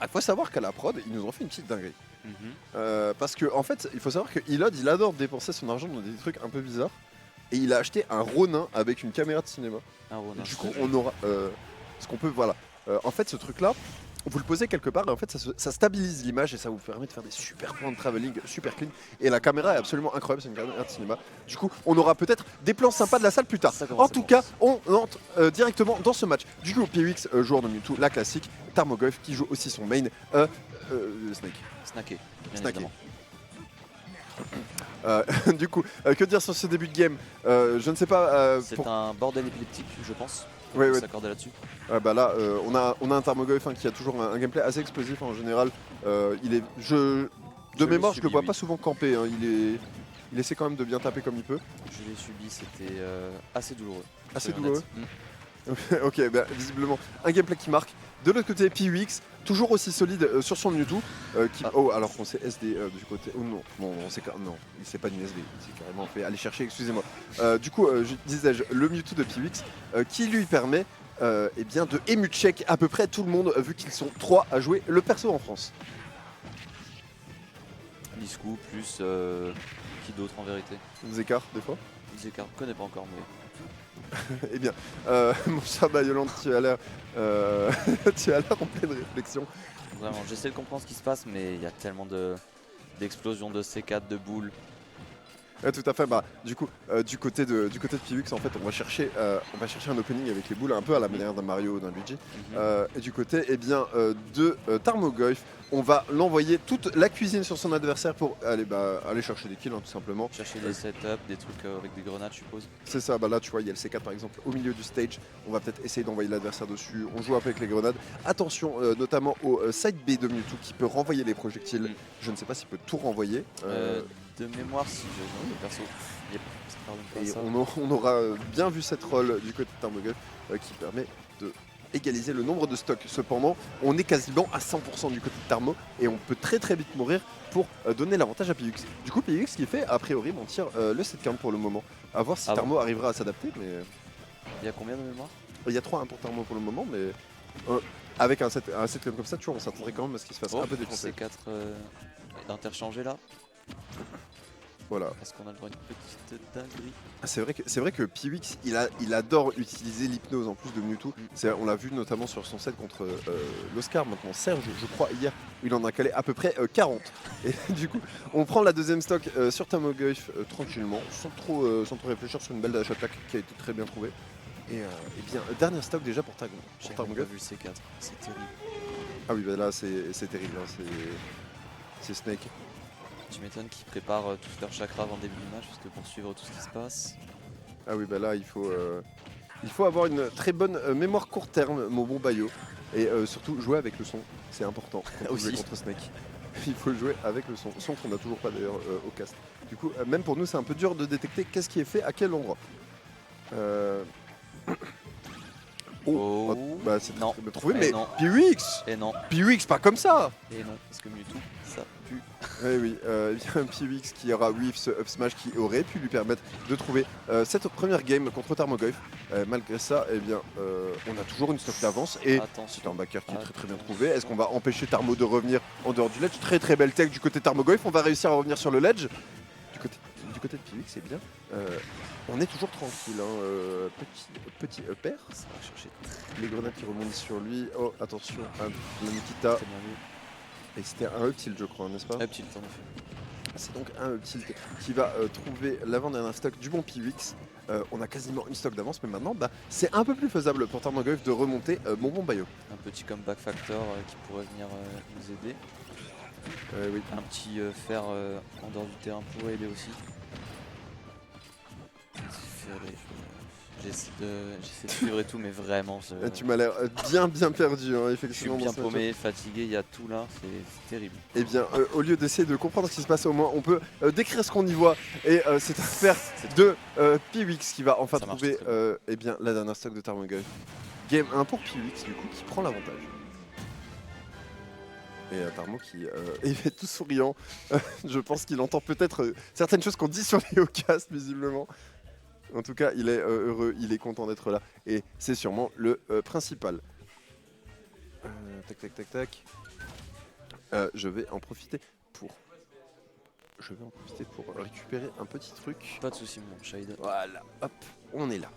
Il faut savoir qu'à la prod, ils nous ont fait une petite dinguerie. Mhm. Parce que en fait, il faut savoir que Elod, il adore dépenser son argent dans des trucs un peu bizarres. Et il a acheté un Ronin avec une caméra de cinéma. Un Ronin, Du coup, c'est on aura ce qu'on peut, voilà. En fait, ce truc-là, vous le posez quelque part et en fait, ça stabilise l'image et ça vous permet de faire des super plans de travelling super clean. Et la caméra est absolument incroyable, c'est une caméra de cinéma. Du coup, on aura peut-être des plans sympas de la salle plus tard. Ça commence, En tout cas, on entre directement dans ce match. Du coup, PWX, joueur de Mewtwo, la classique. Tarmogoyf qui joue aussi son main, Snake. Snacké, bien Snacké. évidemment. Du coup, que dire sur ce début de game Je ne sais pas. C'est un bordel épileptique, je pense. On Ouais, peut ouais. s'accorder là-dessus. Bah là, on a un Tarmogoyf qui a toujours un gameplay assez explosif en général. Il est, de Je mémoire, l'ai je le subi, vois oui. pas souvent camper. Hein. Il essaie quand même de bien taper comme il peut. Je l'ai subi, c'était assez douloureux. Assez soyons douloureux. honnêtes. Ok, bah, visiblement, un gameplay qui marque. De l'autre côté, PWX, toujours aussi solide sur son Mewtwo. Oh, alors qu'on sait SD du côté. Oh non, non, non, il s'est pas une SD, il s'est carrément fait aller chercher, excusez-moi. Du coup, disais-je, le Mewtwo de PWX qui lui permet eh bien, de ému check à peu près tout le monde, vu qu'ils sont 3 à jouer le perso en France. Nisku plus qui d'autre en vérité? Des écarts, des fois. Zekar, je connais pas encore, mais Eh bien, mon cher Bayolande, tu as l'air tu as l'air en pleine réflexion. vraiment, j'essaie de comprendre ce qui se passe, mais il y a tellement d'explosions de C4, de boules. Ouais, tout à fait. Bah, du coup, du côté de PWX, en fait, on va chercher un opening avec les boules, un peu à la manière d'un Mario ou d'un Luigi. Et du côté, eh bien, de Tarmogoyf, on va l'envoyer toute la cuisine sur son adversaire pour aller chercher des kills, hein, tout simplement. Chercher des setups, des trucs avec des grenades, je suppose. C'est ça. Bah là, tu vois, il y a le C4 par exemple au milieu du stage. On va peut-être essayer d'envoyer l'adversaire dessus. On joue un peu avec les grenades. Attention, notamment au side B de Mewtwo qui peut renvoyer les projectiles. Je ne sais pas s'il peut tout renvoyer. De mémoire, si je non, le perso. Yep, ça pardonne pas Et ça. on aura bien vu cette rôle du côté de Tarmogoyf qui permet de égaliser le nombre de stocks. Cependant, on est quasiment à 100% du côté de Tarmo et on peut très très vite mourir pour donner l'avantage à PWX. Du coup, PWX qui fait a priori mentir le set count pour le moment. À voir si Ah bon Tarmo arrivera à s'adapter, mais Il y a combien de mémoire? il y a 3-1 pour Tarmo pour le moment, mais avec un set count comme ça, tu vois, on s'attendrait quand même à ce qu'il se fasse un peu défoncer. C4 interchangé là. Voilà. Est-ce qu'on a le droit à une petite dinguerie? Ah, c'est vrai que PWX il adore utiliser l'hypnose en plus de Mewtwo. On l'a vu notamment sur son set contre l'Oscar, maintenant Serge, je crois, hier, où il en a calé à peu près 40. Et du coup, on prend la deuxième stock sur Tarmogoyf tranquillement, sans trop réfléchir, sur une belle dash attack qui a été très bien trouvée. Et bien, dernier stock déjà pour J'ai même pas Tarmogoyf. vu le C4, c'est terrible. Ah oui, bah là c'est terrible, hein, c'est Snake. Tu m'étonnes qu'ils préparent tous leurs chakras avant le début du match, parce que pour suivre tout ce qui se passe. Ah oui, bah là il faut avoir une très bonne mémoire court terme, mon bon Bayo. Et surtout jouer avec le son, c'est important quand on joue Aussi. contre Snake. Il faut jouer avec le son qu'on n'a toujours pas d'ailleurs au cast. Du coup, même pour nous, c'est un peu dur de détecter qu'est-ce qui est fait à quel endroit. Oh, bah c'est non. très bien trouvé, Eh mais non. PWX Et non, PWX, pas comme ça. et non, parce que Mewtwo, ça pue. Eh oui, il y a un PWX qui aura Whiff ce up smash qui aurait pu lui permettre de trouver cette première game contre Tarmogoyf. Malgré ça, eh bien, on a toujours une stock d'avance et c'est Attention. un backer qui est très bien trouvé. Est-ce qu'on va empêcher Tarmo de revenir en dehors du ledge? Très très belle tech du côté de Tarmogoyf. On va réussir à revenir sur le ledge. Du côté de PWX, c'est bien. On est toujours tranquille. Hein, petit upper. Ça va chercher Les grenades qui rebondissent sur lui. Oh, attention, un Nikita. très bien vu. Et c'était un up tilt, je crois, n'est-ce pas? Ah, petit en effet. C'est donc un up tilt qui va trouver l'avant-dernier stock du bon PWX. On a quasiment une stock d'avance, mais maintenant, c'est un peu plus faisable pour Tarmogoyf de remonter mon bon Bayo. Un petit comeback factor qui pourrait venir nous aider. Oui. Un petit fer en dehors du terrain pourrait aider aussi. J'essaie de suivre et tout, mais vraiment, Tu m'as l'air bien perdu, hein, je suis effectivement. bien dans ce match. paumé, fatigué, il y a tout là, c'est terrible. Eh bien, au lieu d'essayer de comprendre ce qui se passe, au moins on peut décrire ce qu'on y voit. Et c'est un fer de PWX qui va enfin Ça marche trouver très eh bien, la dernière stock de Tarmogoyf. Game 1 pour PWX, du coup, qui prend l'avantage. Et Tarmo qui est tout souriant. Je pense qu'il entend peut-être certaines choses qu'on dit sur les Ocast, visiblement. En tout cas, il est heureux, il est content d'être là. Et c'est sûrement le principal. Tac. Je vais en profiter pour récupérer un petit truc. Pas de soucis, mon Shade. Voilà, hop, on est là.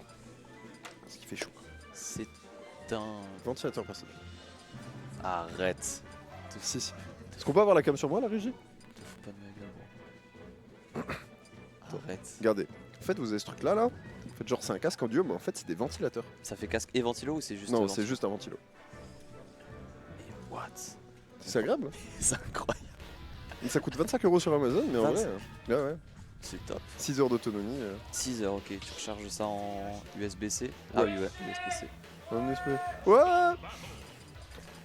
Ce qui fait chaud. C'est un. Ventilateur personnel. Arrête. Si. Est-ce qu'on peut avoir la cam sur moi, la régie? Te fous pas de ma gueule, bro. Arrête. Regardez. En fait, vous avez ce truc là. Vous faites genre c'est un casque en duo, mais en fait c'est des ventilateurs. Ça fait casque et ventilo ou c'est juste. Non, c'est juste un ventilo. Mais what? C'est agréable. C'est incroyable. Et ça coûte 25 € sur Amazon, mais en vrai, ouais. C'est top. 6 heures d'autonomie. 6 heures, ok. Tu recharges ça en USB-C. Ah oui, ouais, USB-C. Un esprit. Ouais.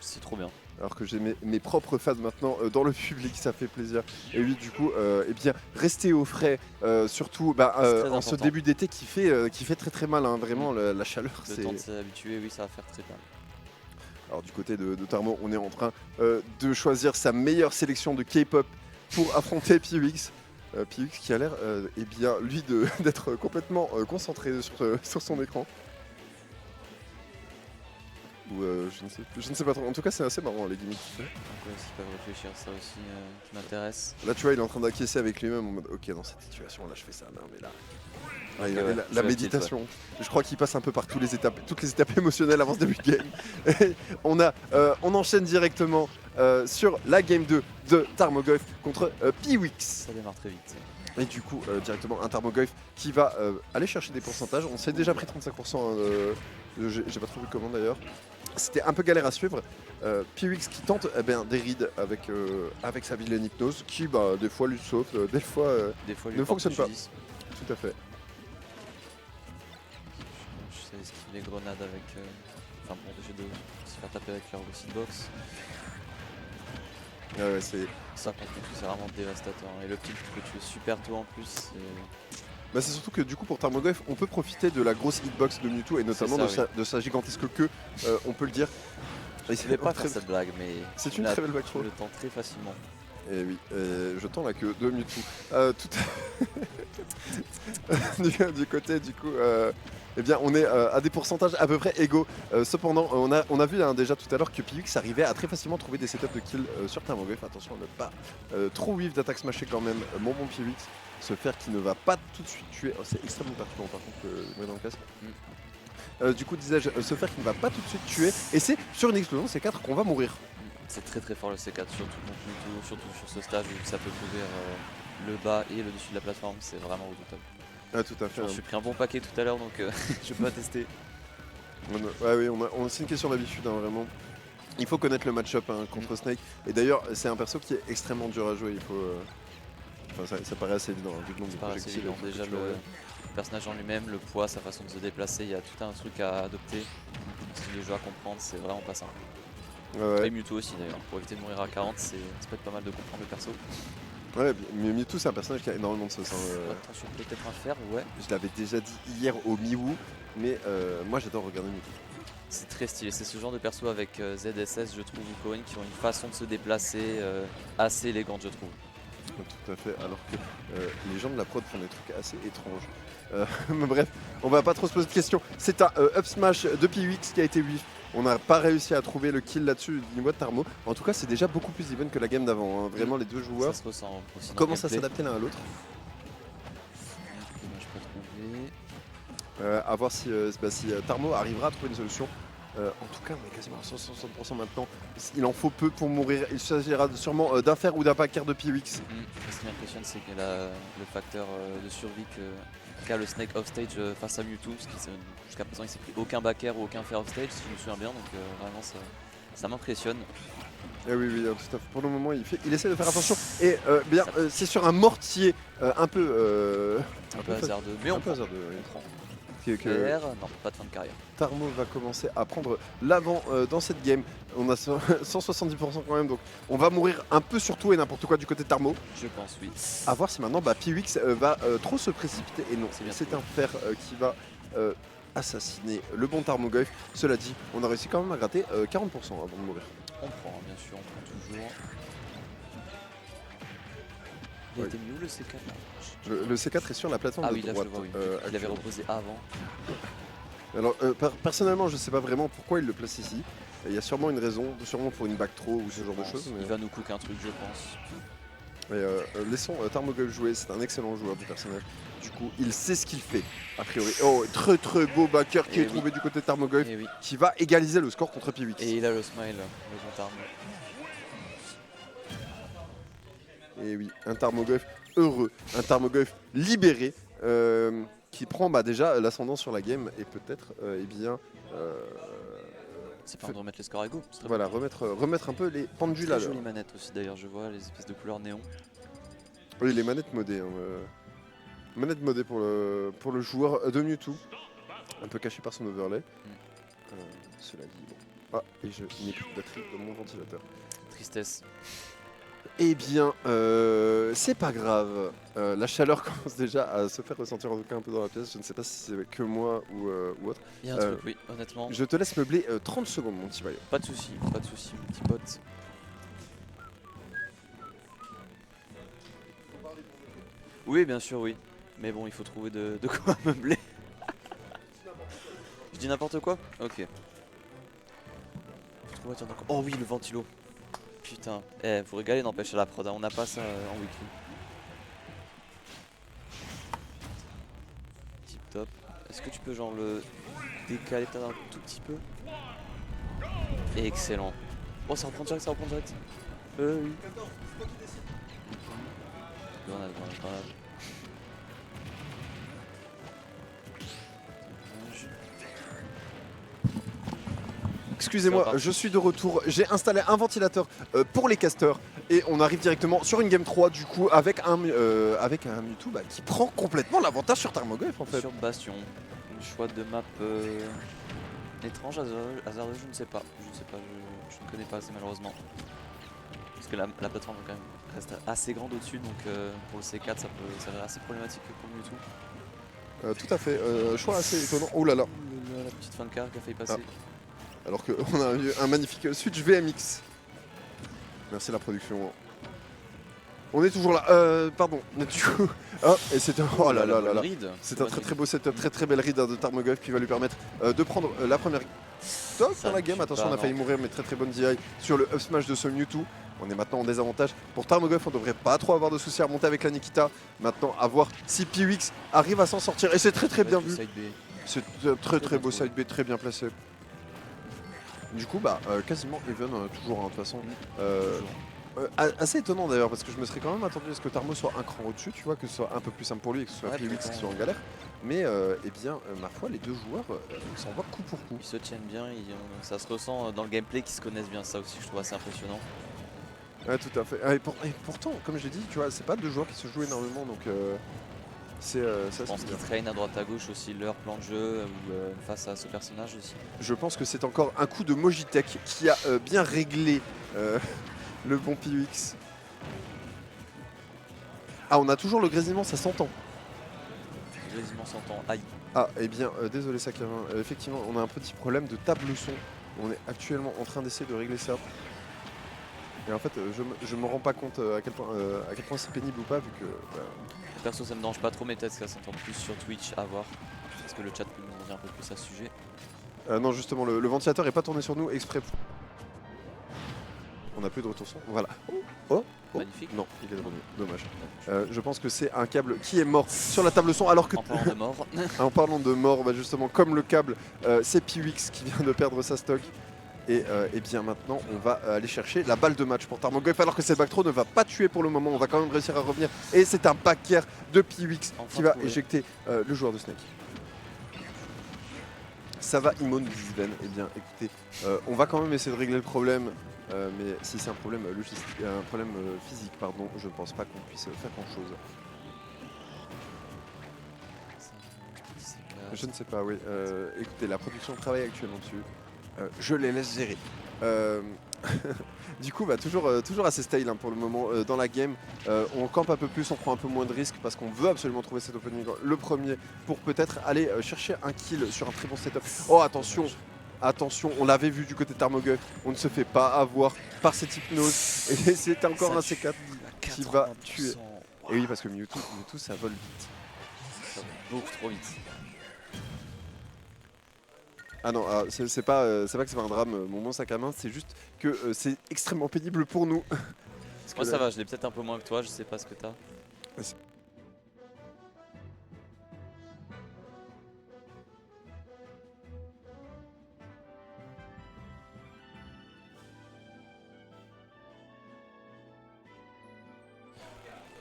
C'est trop bien. Alors que j'ai mes propres fans maintenant dans le public, ça fait plaisir. Et oui, du coup, eh bien, restez au frais, surtout en ce début d'été qui fait très très mal, hein, vraiment, la chaleur. Le temps de s'habituer, oui, ça va faire très mal. Alors du côté de Tarmo, on est en train de choisir sa meilleure sélection de K-pop pour affronter PWX. PWX qui a l'air, eh bien, lui, d'être complètement concentré sur son écran. Ou je ne sais pas trop. En tout cas, c'est assez marrant les gimmicks qu'il fait. Donc ouais, s'ils peuvent réfléchir, ça aussi qui m'intéresse. Là, tu vois, il est en train d'acquiescer avec lui-même en mode ok, dans cette situation, là, je fais ça. Non, mais là. Okay, ouais, ouais, la méditation. Je crois qu'il passe un peu par toutes les étapes émotionnelles avant ce début de game. Et on enchaîne directement sur la game 2 de Tarmogoyf contre PWX. Ça démarre très vite. Et du coup, directement un Tarmogoyf qui va aller chercher des pourcentages. On s'est déjà pris 35%. J'ai pas trop vu comment d'ailleurs. C'était un peu galère à suivre. PWX qui tente des rides avec sa vilaine hypnose qui des fois lui sauve, des fois lui ne fonctionne pas. Dis. Tout à fait. Je sais esquiver les grenades avec. Enfin pour empêcher de se faire taper avec leur box. Ouais, c'est. Ça contre tout, c'est vraiment dévastateur. Et le kill que tu es super tôt en plus, c'est. C'est surtout que du coup pour Tarmogoyf, on peut profiter de la grosse hitbox de Mewtwo et notamment de sa gigantesque queue, on peut le dire. Je ne vais pas faire cette blague, mais c'est une très belle blague. Je le tends très facilement. Et oui, je tends la queue de Mewtwo. Du côté du coup, eh bien on est à des pourcentages à peu près égaux. Cependant, on a vu déjà tout à l'heure que PWX arrivait à très facilement trouver des setups de kill sur Tarmogoyf. Attention à ne pas trop whiff d'attaque smashée quand même, mon bon PWX. Ce fer qui ne va pas tout de suite tuer. Oh, c'est extrêmement perturbant par contre le mettre dans le casque. Du coup, disais-je, ce fer qui ne va pas tout de suite tuer. Et c'est sur une explosion C4 qu'on va mourir. C'est très très fort le C4, surtout contre Mewtwo, surtout sur ce stage où ça peut couvrir le bas et le dessus de la plateforme. C'est vraiment redoutable. Ah, tout à fait. Je me suis pris un bon paquet tout à l'heure donc je peux pas tester. Ouais, oui, c'est une question d'habitude, hein, vraiment. Il faut connaître le match-up contre Snake. Et d'ailleurs, c'est un perso qui est extrêmement dur à jouer. Il faut. Ça paraît assez évident, vu le nombre de projectiles. Déjà le personnage en lui-même, le poids, sa façon de se déplacer, il y a tout un truc à adopter. Si le jeu à comprendre, c'est vraiment pas simple. Ouais. Et Mewtwo aussi d'ailleurs, pour éviter de mourir à 40, ça peut être pas mal de comprendre le perso. Ouais, mais Mewtwo c'est un personnage qui a énormément de sauce. Attention, peut-être un fer, ouais. Je l'avais déjà dit hier au Miwu, mais moi j'adore regarder Mewtwo. C'est très stylé, c'est ce genre de perso avec ZSS, je trouve, ou Cohen, qui ont une façon de se déplacer assez élégante, je trouve. Tout à fait, alors que les gens de la prod font des trucs assez étranges. Mais bref, on va pas trop se poser de questions. C'est un up smash de PWX qui a été whiff. On n'a pas réussi à trouver le kill là-dessus du niveau de Tarmo. En tout cas, c'est déjà beaucoup plus even que la game d'avant. Hein. Vraiment, les deux joueurs commencent à s'adapter l'un à l'autre. À voir si Tarmo arrivera à trouver une solution. En tout cas, on est quasiment à 160% maintenant. Il en faut peu pour mourir. Il s'agira sûrement d'un fer ou d'un backer de PWX. Ce qui m'impressionne, c'est que le facteur de survie qu'a le Snake offstage face à Mewtwo, parce que jusqu'à présent, il s'est pris aucun backer ou aucun fer offstage, si je me souviens bien. Donc vraiment, ça m'impressionne. Et oui, tout à fait. Pour le moment, il essaie de faire attention. Et c'est sur un mortier un peu hasardeux, mais on prend. Non, pas de fin de carrière. Tarmo va commencer à prendre l'avant dans cette game. On a 170% quand même, donc on va mourir un peu sur tout et n'importe quoi du côté de Tarmo. Je pense, oui. À voir si maintenant PWX va trop se précipiter. Et non, c'est un fer qui va assassiner le bon Tarmogoyf. Cela dit, on a réussi quand même à gratter 40% avant de mourir. On prend, bien sûr, on prend toujours. Il était mieux le C4 là. Le C4 est sur la plateforme de droite. Je le vois, oui. Il avait reposé avant. Alors personnellement, je sais pas vraiment pourquoi il le place ici. Il y a sûrement une raison, sûrement pour une back throw ou ce genre de choses. Mais... Il va nous cook un truc, je pense. Laissons Tarmogoyf jouer, c'est un excellent joueur du personnage. Du coup, il sait ce qu'il fait, a priori. Oh, très très beau backer qui est trouvé du côté de Tarmogoyf, qui va égaliser le score contre Piwix. Et il a le smile, le bon Tarmo. Et oui, un Tarmogoyf heureux, un Tarmogoyf libéré, qui prend déjà l'ascendant sur la game et peut-être, c'est pas de remettre les scores égaux. Voilà, remettre un peu les pendules à l'heure. Les manettes aussi d'ailleurs, je vois les espèces de couleurs néon. Oui, les manettes modées. Manettes modées pour le joueur de Mewtwo. Un peu caché par son overlay. Cela dit, bon. Ah, et je n'ai plus de batterie dans mon ventilateur. Tristesse. Eh bien, c'est pas grave. La chaleur commence déjà à se faire ressentir en tout cas un peu dans la pièce. Je ne sais pas si c'est que moi ou autre. Il y a un truc, oui, honnêtement. Je te laisse meubler 30 secondes, mon petit maillot. Pas de soucis, mon petit pote. Oui, bien sûr, oui. Mais bon, il faut trouver de quoi meubler. Je dis n'importe quoi? Ok. Oh oui, le ventilo. Putain, vous régalez n'empêche à la prod, hein. On n'a pas ça en weekly. Tip top. Est-ce que tu peux genre le décaler peut-être un tout petit peu? Excellent. Oh, ça reprend direct, oui. Grenade. Excusez-moi, je suis de retour. J'ai installé un ventilateur pour les casters et on arrive directement sur une game 3 du coup avec un Mewtwo qui prend complètement l'avantage sur Tarmogoyf en fait. Sur Bastion, un choix de map étrange, hasardeux, je ne sais pas, je ne connais pas assez malheureusement. Parce que la plateforme quand même reste assez grande au-dessus, donc pour le C4 ça peut s'avérer assez problématique pour Mewtwo. Tout à fait, choix assez étonnant. Oh là là. La petite fin de carrière qui a failli passer. Alors qu'on a eu un magnifique switch VMX. Merci la production. On est toujours là. Pardon. Du coup, et c'est un. Oh là là là là. C'est un très très beau setup, très très belle read de Tarmogoyf qui va lui permettre de prendre la première stop dans la game. Attention, on a failli mourir, mais très très bonne DI sur le up smash de ce Mewtwo. On est maintenant en désavantage. Pour Tarmogoyf, on devrait pas trop avoir de soucis à remonter avec la Nikita. Maintenant, à voir si Piwix arrive à s'en sortir. Et c'est très très bien vu. C'est un très très beau side B, très bien placé. Du coup, quasiment even, toujours, de toute façon. Assez étonnant d'ailleurs, parce que je me serais quand même attendu à ce que Tarmo soit un cran au-dessus, tu vois, que ce soit un peu plus simple pour lui et que ce soit Piwix qui soit en galère. Mais, ma foi, les deux joueurs s'envoient coup pour coup. Ils se tiennent bien, ça se ressent dans le gameplay qu'ils se connaissent bien, ça aussi je trouve assez impressionnant. Ouais, tout à fait. Et pourtant, comme j'ai dit, tu vois, c'est pas deux joueurs qui se jouent énormément, donc c'est je pense qu'ils traînent à droite à gauche aussi leur plan de jeu ou face à ce personnage aussi. Je pense que c'est encore un coup de Mojitech qui a bien réglé le bon Piwix. Ah, on a toujours le grésillement, ça s'entend. Le grésillement s'entend, aïe. Ah, eh bien, désolé Sakarin, effectivement, on a un petit problème de table son. On est actuellement en train d'essayer de régler ça. Et en fait, je me rends pas compte à quel point c'est pénible ou pas, vu que... Perso, ça me dérange pas trop, mais peut-être que ça s'entend plus sur Twitch, à voir. Est-ce que le chat peut nous dire un peu plus à ce sujet? Non, justement, le ventilateur est pas tourné sur nous exprès. On n'a plus de retour son. Voilà. Oh, magnifique. Non, il est revenu. Dommage. Je pense que c'est un câble qui est mort sur la table son, alors que... En parlant de mort. En parlant de mort, justement, comme le câble, c'est Piwix qui vient de perdre sa stock. Et bien maintenant, on va aller chercher la balle de match pour Tarmogoyf, alors que cette back throw ne va pas tuer pour le moment. On va quand même réussir à revenir. Et c'est un backer de Piwix qui va éjecter le joueur de Snake. Ça va, Imon Sven. Eh bien, écoutez, on va quand même essayer de régler le problème. Mais si c'est un problème logistique, un problème physique, pardon, je ne pense pas qu'on puisse faire grand-chose. Je ne sais pas, oui. Écoutez, la production travaille actuellement dessus. Je les laisse gérer. Du coup, toujours assez style pour le moment dans la game. On campe un peu plus, on prend un peu moins de risques parce qu'on veut absolument trouver cet opening le premier pour peut-être aller chercher un kill sur un très bon setup. Oh, attention! Attention, on l'avait vu du côté de Tarmogoyf, on ne se fait pas avoir par cette hypnose. Et c'est encore un C4 qui va tuer. Et oui, parce que Mewtwo ça vole vite. Ça va beaucoup trop vite. Ah non, c'est pas que c'est pas un drame, mon bon sac à main, c'est juste que c'est extrêmement pénible pour nous. Parce que Moi ça là- va, je l'ai peut-être un peu moins que toi, je sais pas ce que t'as.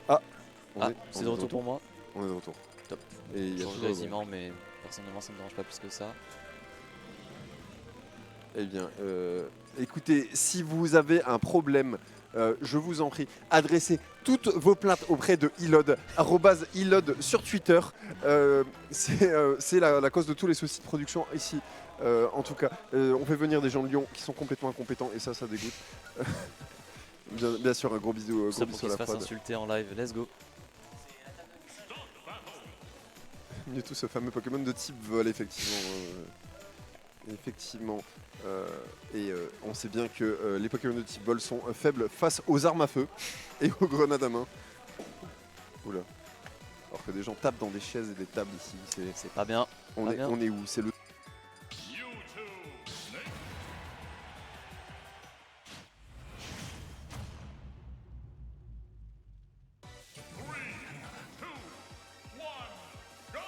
On est- C'est on de est retour pour moi. On est de retour. Top. Et il y a Change toujours... quasiment, mais personnellement ça me dérange pas plus que ça. Eh bien, écoutez, si vous avez un problème, je vous en prie, adressez toutes vos plaintes auprès de Ilod, @Ilod sur Twitter. C'est la cause de tous les soucis de production ici. En tout cas, on fait venir des gens de Lyon qui sont complètement incompétents et ça dégoûte. Bien sûr, un gros bisou, Tout ça gros pour bisou qu'il à se la fasse prod. insulter en live, let's go. Mewtwo, ce fameux Pokémon de type vol, effectivement. Effectivement. On sait bien que les Pokémon de type vol sont faibles face aux armes à feu et aux grenades à main. Oula. Alors que des gens tapent dans des chaises et des tables ici. C'est pas bien. On est où? C'est le...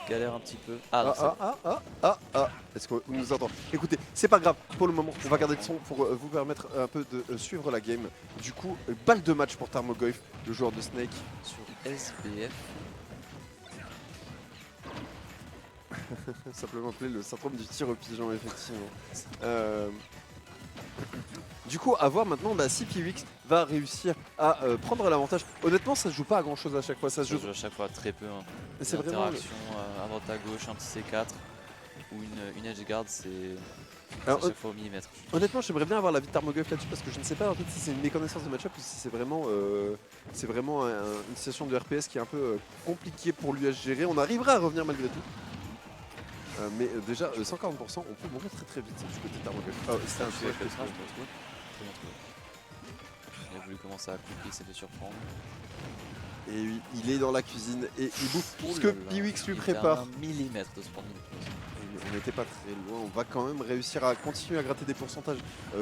Galère un petit peu. Ah non, c'est bon. Est-ce qu'on nous entend? Écoutez, c'est pas grave, pour le moment, on va garder le son pour vous permettre un peu de suivre la game. Du coup, balle de match pour Tarmogoyf, le joueur de Snake. Sur SBF. Simplement appelé le syndrome du tir au pigeon, effectivement. Du coup, à voir maintenant si Piwix va réussir à prendre l'avantage. Honnêtement, ça se joue pas à grand chose à chaque fois. Ça se joue Je joue à chaque fois très peu. Hein. C'est Des vraiment. interactions à droite à gauche, un petit C4 ou une edge guard, c'est à Alors, chaque fois au millimètre. honnêtement, j'aimerais bien avoir la vie de Tarmogoyf là-dessus parce que je ne sais pas en fait si c'est une méconnaissance de match-up ou si c'est vraiment, une situation de RPS qui est un peu compliquée pour lui à gérer. On arrivera à revenir malgré tout. Mais déjà, 140%, on peut mourir très très vite du côté de Tarmogoyf. Oh, c'était un Je suis avec le truc. train, je te retrouve. Très bien trouvé. Il a voulu commencer à couper, il s'est fait surprendre. Et oui, il est dans la cuisine et il bouffe Oh ce là que là, Piwix lui il était prépare. à 1 millimètre de se prendre une pause. On n'était pas très loin, on va quand même réussir à continuer à gratter des pourcentages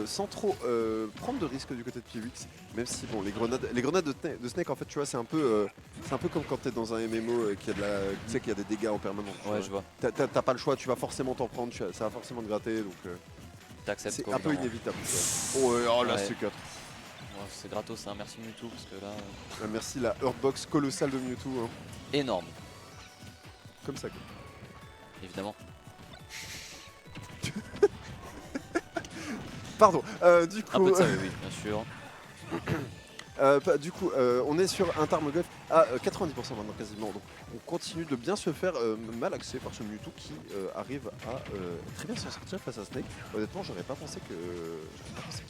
sans trop prendre de risques du côté de Piwix. Même si bon, les grenades de Snake en fait tu vois c'est un peu comme quand t'es dans un MMO qui a tu sais qu'il y a des dégâts en permanence. Ouais, je vois. T'as pas le choix, tu vas forcément t'en prendre, ça va forcément te gratter donc T'acceptes c'est quoi, un peu évidemment. inévitable. Oh là Ouais. c'est 4. Ouais, c'est gratos, hein. Merci Mewtwo parce que là, Merci la Earthbox colossale de Mewtwo. Hein. énorme, Comme ça quoi. évidemment. Pardon, du coup. Un peu de ça, oui, bien sûr. On est sur un Tarmogoyf à 90% maintenant quasiment. Donc on continue de bien se faire malaxer par ce Mewtwo qui arrive à très bien s'en sortir face à Snake. Honnêtement, j'aurais pas pensé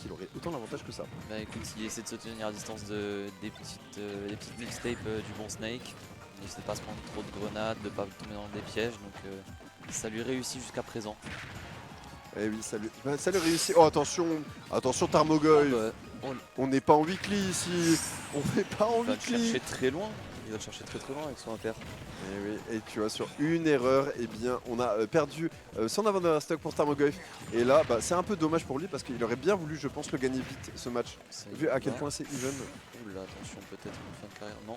qu'il aurait autant d'avantages que ça. Bah écoute, il essaie de se tenir à distance des petites mixtapes du bon Snake. Il essaie de pas se prendre trop de grenades, de pas tomber dans des pièges, donc ça lui réussit jusqu'à présent. Eh oui, ça lui réussit. Oh attention Tarmogoyf. Oh, bah, On n'est pas en weekly ici. On n'est pas en il va le weekly. chercher très loin. Il va le chercher très loin avec son inter. Et oui, et tu vois, sur une erreur, eh bien, on a perdu son avant de stock pour Tarmogoyf. Et là, bah, c'est un peu dommage pour lui parce qu'il aurait bien voulu, je pense, le gagner vite ce match. Ça Vu y à quel va. point c'est even. Oula, attention, peut-être une fin de carrière. Non.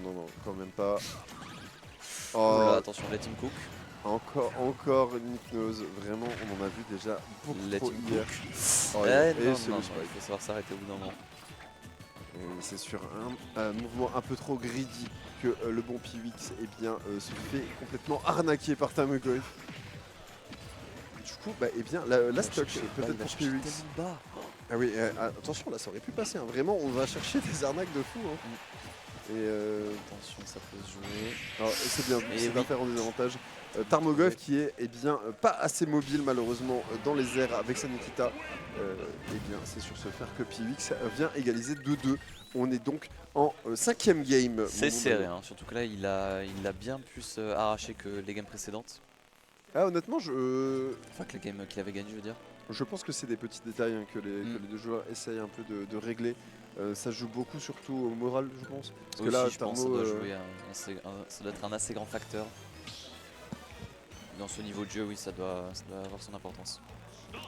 Non, quand même pas. Oula, Oh, attention, let him cook. encore une hypnose. Vraiment, on en a vu déjà beaucoup Let trop him hier. cook. Oh, Eh, et non, c'est non, le non, spike. il faut savoir s'arrêter au bout d'un moment. Et c'est sur un mouvement un peu trop greedy que le bon Piwix se fait complètement arnaquer par Tarmogoyf. Du coup, bah, eh bien, la stock peut-être pour Piwix. Bas. Ah oui, attention, là ça aurait pu passer. Hein. Vraiment, on va chercher des arnaques de fou. Hein. Et Attention, ça peut se jouer. alors, c'est bien, Et c'est oui. d'affaire en désavantage. Tarmogoyf Ouais. qui est pas assez mobile malheureusement dans les airs avec sa Nikita. C'est sur ce faire que Piwix vient égaliser 2-2. On est donc en 5ème game. C'est serré, hein. Surtout que là, il a bien plus arraché que les games précédentes. Ah, honnêtement, Enfin, que les games qu'il avait gagné, je veux dire. je pense que c'est des petits détails hein, que les deux joueurs essayent un peu de régler. Ça joue beaucoup surtout au moral, je pense. Parce que là, je pense que ça Tarmo, doit jouer ça doit être un assez grand facteur. Dans ce niveau de jeu, oui, ça doit avoir son importance.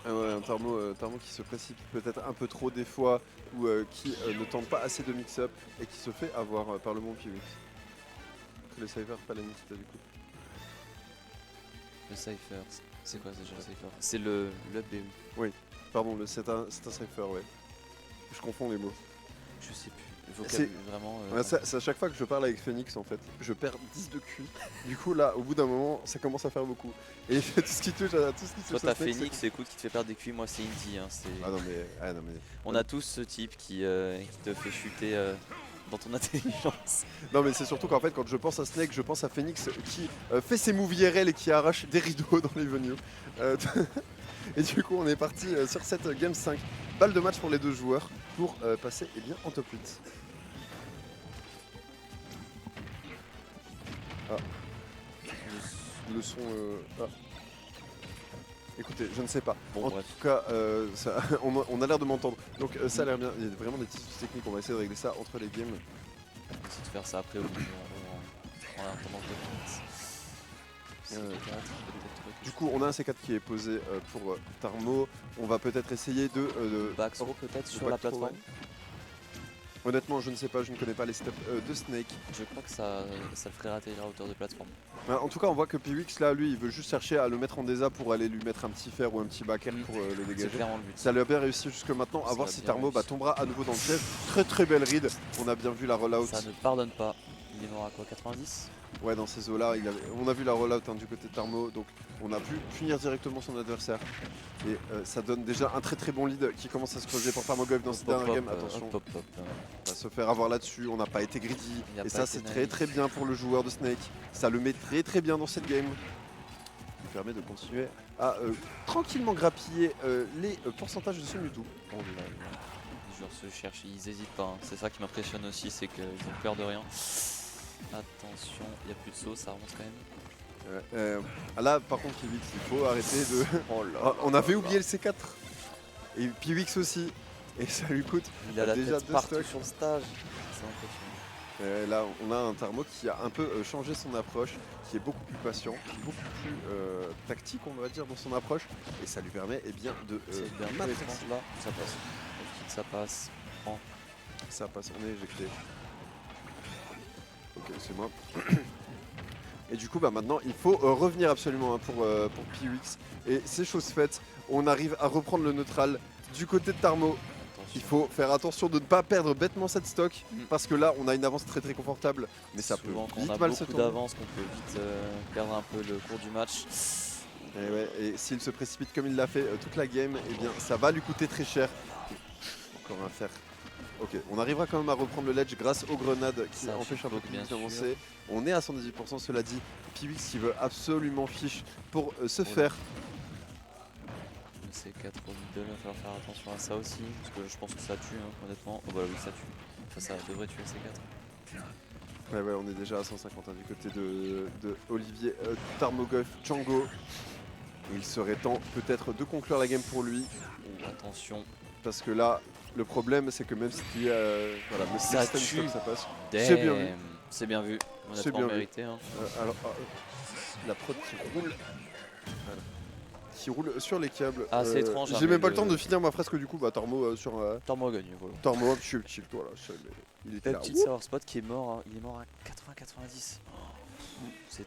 Ah ouais, un Tarmo qui se précipite peut-être un peu trop des fois, ou qui ne tente pas assez de mix-up et qui se fait avoir par le bon Piwix. Le Cypher, pas la mix du coup. Le Cypher, c'est quoi déjà le Cypher? C'est le BU. Oui, pardon, c'est un Cypher, ouais. Je confonds les mots. Je sais plus. Le vocabulaire, vraiment. Ouais, c'est à chaque fois que je parle avec Phoenix en fait, je perds 10 de QI. Du coup là, au bout d'un moment, ça commence à faire beaucoup. Et tout ce qui touche à tout ce qui se Toi t'as Snake, Phoenix, écoute, qui te fait perdre des QI, moi c'est Indy. Hein, Ah non mais... On a tous ce type qui te fait chuter dans ton intelligence. Non mais c'est surtout qu'en fait quand je pense à Snake, je pense à Phoenix qui fait ses moves IRL et qui arrache des rideaux dans les venues. Et du coup on est parti sur cette Game 5. Balle de match pour les deux joueurs pour passer en top 8. Ah. Le son... Ah. Écoutez, je ne sais pas. Bon, en bref. tout cas, on a l'air de m'entendre. Donc ça a l'air bien. Il y a vraiment des petits soucis techniques. On va essayer de régler ça entre les games. On va essayer de faire ça après au bout en attendant Du coup, on a un C4 qui est posé pour Tarmo. On va peut-être essayer de back throw peut-être sur la back throw, plateforme. ouais. Honnêtement, je ne sais pas, je ne connais pas les steps de Snake. Je crois que ça le ferait atterrir à hauteur de plateforme. En tout cas, on voit que Piwix là, lui, il veut juste chercher à le mettre en désa pour aller lui mettre un petit fer ou un petit back pour le C'est dégager. clairement le but. Ça lui a bien réussi jusque maintenant. À Ça voir a si bien Tarmo réussi. tombera à nouveau dans le piège. Très belle read. On a bien vu la rollout. Ça ne pardonne pas. Il est mort à quoi, 90? Ouais, dans ces eaux-là, on a vu la rollout du côté de Tarmo, donc on a pu punir directement son adversaire. Et ça donne déjà un très bon lead qui commence à se creuser pour Tarmogoyf dans cette dernière game. Attention, Hop. on va se faire avoir là-dessus, on n'a pas été greedy. Il a Et pas ça, été c'est naïf. très bien pour le joueur de Snake. Ça le met très bien dans cette game. Qui permet de continuer à tranquillement grappiller les pourcentages de ce Mewtwo. Oh là là. Les joueurs se cherchent, ils n'hésitent pas. Hein. C'est ça qui m'impressionne aussi, c'est qu'ils ont peur de rien. Attention, il n'y a plus de saut, ça remonte quand même. Là, par contre, Piwix, il faut arrêter de... Oh là Ah, on avait oublié le C4. Et Piwix aussi. Et ça lui coûte Il a la déjà tête 2 partout stocks. sur le stage. C'est impressionnant. Là, on a un Tarmo qui a un peu changé son approche, qui est beaucoup plus patient, beaucoup plus tactique, on va dire, dans son approche. Et ça lui permet de C'est bien peu matraquer. étrange là. Ça passe. Ça passe. Prends. Ça passe, on est éjecté. Ok, c'est moi. Et du coup, maintenant, il faut revenir absolument pour Piwix. Et c'est chose faite. On arrive à reprendre le neutral du côté de Tarmo. Il faut faire attention de ne pas perdre bêtement cette stock. Parce que là, on a une avance très confortable. Mais ça peut Souvent, quand vite on a mal se beaucoup tourner. d'avance, qu'on peut vite perdre un peu le cours du match. Et, ouais, et s'il se précipite comme il l'a fait toute la game, eh bien, ça va lui coûter très cher. Encore un fer. Ok, on arrivera quand même à reprendre le ledge grâce aux grenades qui Ça empêchent un peu suffoque, bien Piwix sûr. d'avancer. On est à 118%, cela dit. Piwix qui veut absolument fiche pour se Oh là. faire. Le C4 au middle, il va falloir faire attention à ça aussi. Parce que je pense que ça tue, hein, honnêtement. Oh bah oui, ça tue. Enfin, ça devrait tuer le C4. Ouais, on est déjà à 150 du côté de Olivier Tarmogoyf Django. Il serait temps peut-être de conclure la game pour lui. Attention. Parce que là, le problème c'est que même si tu voilà, le Ça système tue. stop, ça passe. Damn. C'est bien vu. C'est bien vu. C'est Honnêtement bien vu. mérité. Hein. Alors, la prod qui roule. Voilà. Qui roule sur les câbles. Ah, c'est étrange, hein, J'ai même mais pas le temps le- de finir ma fresque du coup. Tarmo sur. Tarmo a gagné, voilà. Tarmo, je suis chill, voilà. Il était là. Petit server spot qui est mort, hein. Il est mort à 80-90. Oh, c'est